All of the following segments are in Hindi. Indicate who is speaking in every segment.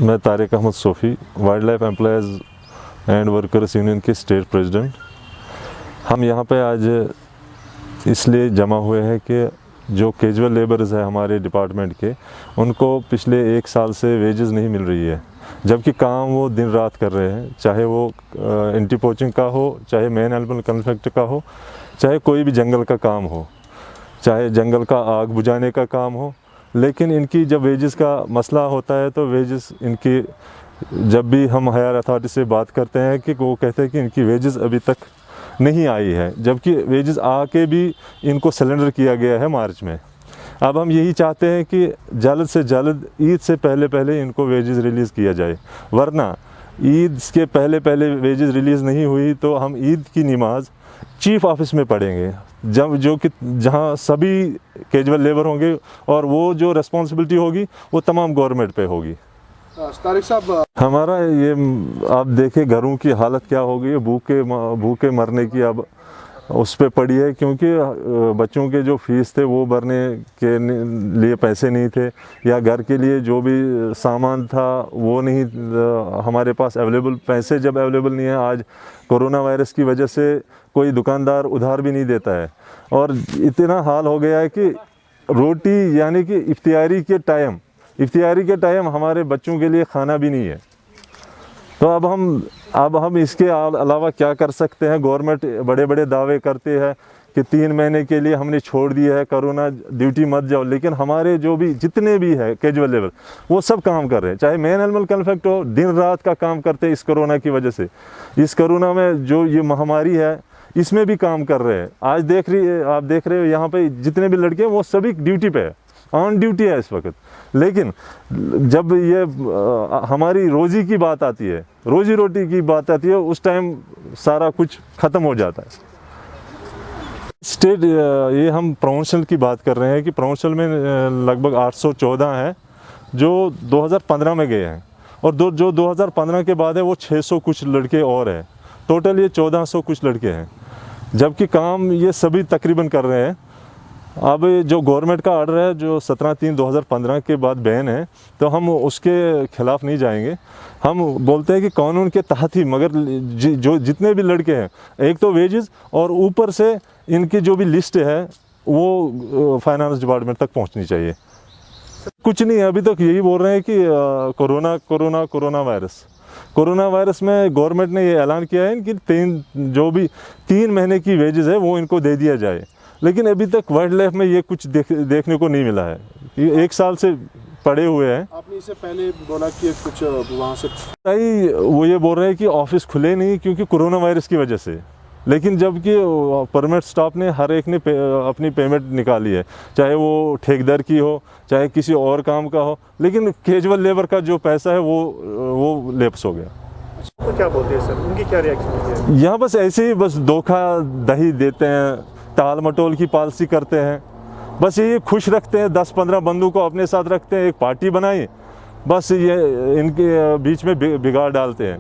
Speaker 1: मैं Tariq Ahmad Sofi, wildlife employees and workers union के स्टेट प्रेसिडेंट। हम यहाँ पे आज इसलिए जमा हुए हैं कि जो कैजुअल लेबर्स है हमारे डिपार्टमेंट के, उनको पिछले 1 साल से वेजेस नहीं मिल रही है, जबकि काम वो दिन रात कर रहे हैं, चाहे वो एंटी पोचिंग का हो, चाहे मेन एनिमल कन्फ्लिक्ट का हो, चाहे कोई भी जंगल का काम हो, चाहे जंगल का आग बुझाने का काम हो। लेकिन इनकी जब वेजेस का मसला होता है तो वेजेस इनकी, जब भी हम हायर अथॉरिटी से बात करते हैं कि वो कहते हैं कि इनकी वेजेस अभी तक नहीं आई है, जबकि वेजेस आके भी इनको सिलेंडर किया गया है मार्च में। अब हम यही चाहते हैं कि जल्द से जल्द ईद से पहले पहले इनको वेजेस रिलीज़ किया जाए, वरना ईद के पहले पहले वेजेस रिलीज़ नहीं हुई तो हम ईद की नमाज चीफ ऑफिस में पढ़ेंगे, जो कि जहां सभी कैजुअल लेबर होंगे और वो जो रिस्पॉन्सिबिलिटी होगी वो तमाम गवर्नमेंट पे होगी।
Speaker 2: तारिक साहब,
Speaker 1: हमारा ये आप देखें घरों की हालत क्या हो गई है, भूखे मरने की अब उस पे पड़ी है, क्योंकि बच्चों के जो फीस थे वो भरने के लिए पैसे नहीं थे, या घर के लिए जो भी सामान था वो नहीं हमारे पास अवेलेबल। पैसे जब अवेलेबल नहीं है, आज कोरोना वायरस की वजह से कोई दुकानदार उधार भी नहीं देता है, और इतना हाल हो गया है कि रोटी यानी कि इफ्तियारी के टाइम हमारे बच्चों के लिए खाना भी नहीं है। तो अब हम इसके अलावा क्या कर सकते हैं? गवर्नमेंट बड़े बड़े दावे करते हैं कि 3 महीने के लिए हमने छोड़ दिया है, कोरोना ड्यूटी मत जाओ, लेकिन हमारे जो भी जितने भी है कैजुअल लेबर वो सब काम कर रहे हैं, चाहे मेन एनिमल कन्फ्लिक्ट हो, दिन रात का काम करते हैं। इस कोरोना की वजह से, इस कोरोना में जो ये महामारी है इसमें भी काम कर रहे हैं। आज आप देख रहे हो यहाँ पे जितने भी लड़के हैं वो सभी ड्यूटी पे है, ऑन ड्यूटी है इस वक्त। लेकिन जब ये हमारी रोजी की बात आती है, रोजी रोटी की बात आती है, उस टाइम सारा कुछ ख़त्म हो जाता है। स्टेट ये हम प्रोविंशियल की बात कर रहे हैं कि प्रोविंशियल में लगभग 814 हैं जो 2015 में गए हैं, और जो 2015 के बाद है वो 600 कुछ लड़के और हैं। टोटल ये 1400 कुछ लड़के हैं, जबकि काम ये सभी तकरीबन कर रहे हैं। अब जो गवर्नमेंट का ऑर्डर है जो 17/3/2015 के बाद बैन है, तो हम उसके खिलाफ नहीं जाएंगे। हम बोलते हैं कि कानून के तहत ही, मगर जो जितने भी लड़के हैं, एक तो वेजेस और ऊपर से इनकी जो भी लिस्ट है वो फाइनेंस डिपार्टमेंट तक पहुंचनी चाहिए। कुछ नहीं, अभी तक यही बोल रहे हैं कि कोरोना वायरस में गवर्नमेंट ने ये ऐलान किया है कि 3 महीने की वेजेस है वो इनको दे दिया जाए, लेकिन अभी तक वाइल्ड लाइफ में ये कुछ देखने को नहीं मिला है। ये 1 साल से पड़े हुए हैं।
Speaker 2: आपने इससे पहले बोला कि कुछ वहाँ से
Speaker 1: वो ये बोल रहे हैं कि ऑफिस खुले नहीं क्योंकि कोरोना वायरस की वजह से, लेकिन जबकि परमानेंट स्टाफ ने हर एक ने अपनी पेमेंट निकाली है, चाहे वो ठेकेदार की हो, चाहे किसी और काम का हो, लेकिन कैजुअल लेबर का जो पैसा है वो लैप्स हो गया।
Speaker 2: तो क्या बोलते हैं सर, उनकी क्या रिएक्शन है?
Speaker 1: यहाँ बस ऐसे ही बस धोखा दही देते हैं, टाल मटोल की पॉलिसी करते हैं, बस ये खुश रखते हैं, 10-15 बंदों को अपने साथ रखते हैं, एक पार्टी बनाई, बस ये इनके बीच में बिगाड़ डालते हैं।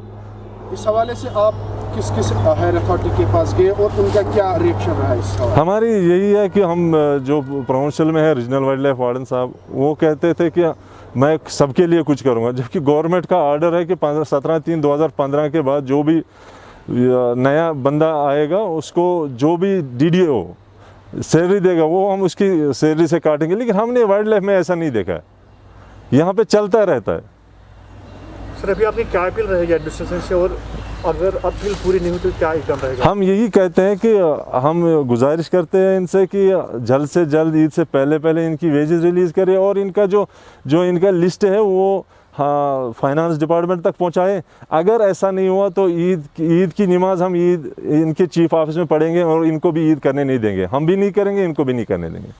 Speaker 2: इस हवाले से आप किस हायर अथॉरिटी के पास गए और उनका क्या रिएक्शन रहा इस हवाले?
Speaker 1: हमारी यही है कि हम जो प्रोविंशियल में है रीजनल वाइल्ड लाइफ वार्डन साहब, वो कहते थे कि मैं सबके लिए कुछ करूँगा, जबकि गवर्नमेंट का ऑर्डर है कि 17/3/2015 के बाद जो भी नया बंदा आएगा उसको जो भी DDO सैलरी देगा वो हम उसकी सैलरी से काटेंगे। लेकिन हमने वाइल्ड लाइफ में ऐसा नहीं देखा है, यहाँ पे चलता रहता है।
Speaker 2: सर, अभी आपकी क्या अपील रहेगी एडमिनिस्ट्रेशन से, और अगर अपील पूरी नहीं हुई तो क्या एकदम रहेगा?
Speaker 1: हम यही कहते हैं कि हम गुजारिश करते हैं इनसे कि जल्द से जल्द ईद से पहले पहले इनकी वेजेस रिलीज़ करें, और इनका जो इनका लिस्ट है वो फाइनेंस डिपार्टमेंट तक पहुंचाएं। अगर ऐसा नहीं हुआ तो ईद की नमाज हम इनके चीफ ऑफिस में पढ़ेंगे, और इनको भी ईद करने नहीं देंगे, हम भी नहीं करेंगे, इनको भी नहीं करने देंगे।